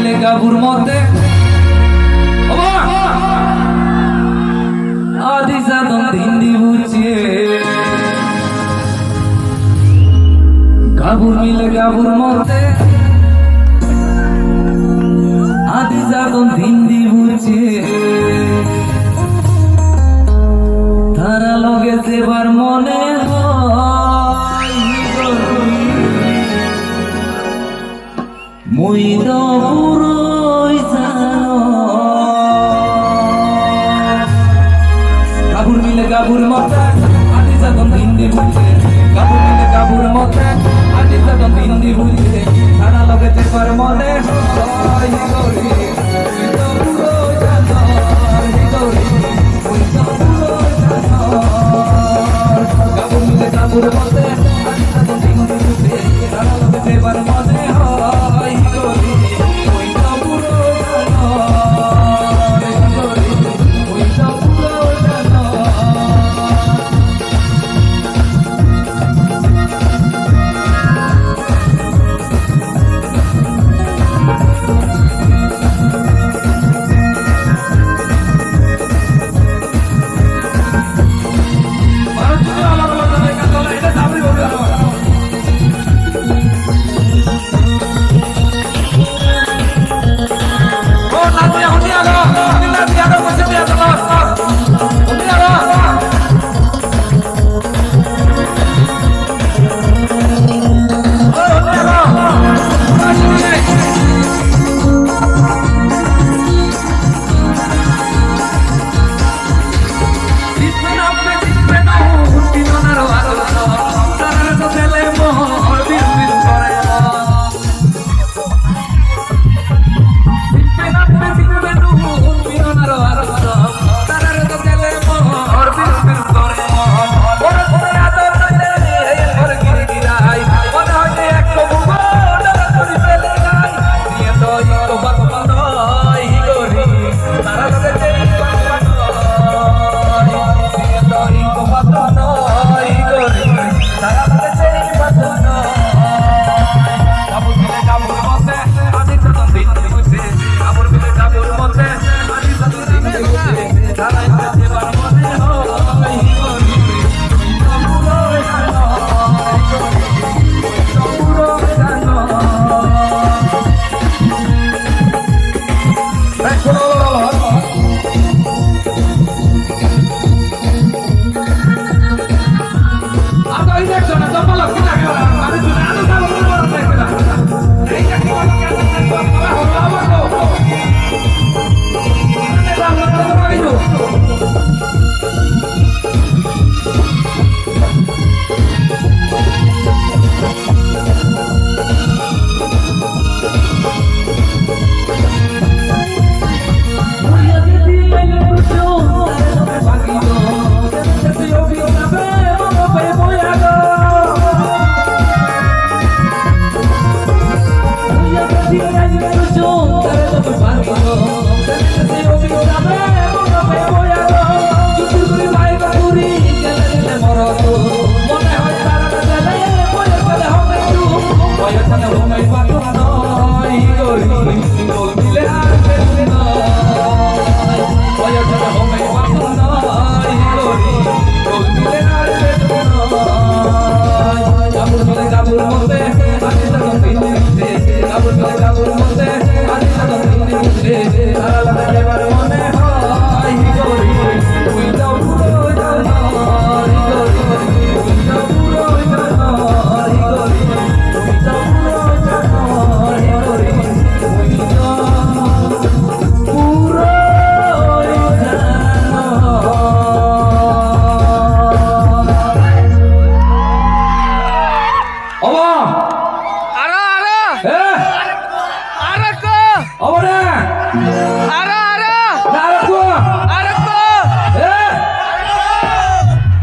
মিলে গাবুর মতে আদি সাধন হিন্দি বুঝিয়ে গাবুর মিলে গাবুর মতে আদি সাধন হিন্দি বুঝিয়ে তারা লগে যেবার মনে মই দপুরই জানো গাবুর মিলে গাবুর মতে আদি সাধন হিন্দি বুঝে গাবুর মিলে গাবুর মতে আদি সাধন হিন্দি বুঝে তারা লগে যেবার মনে হয় গরি দপুরই জানো গরি মই দপুরই জানো গাবুর মিলে গাবুর মতে আদি সাধন হিন্দি বুঝে তারা লগে যেবার মনে হয় গরি মই দপুরই জানো গরি মই দপুরই জানো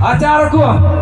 Acara gua.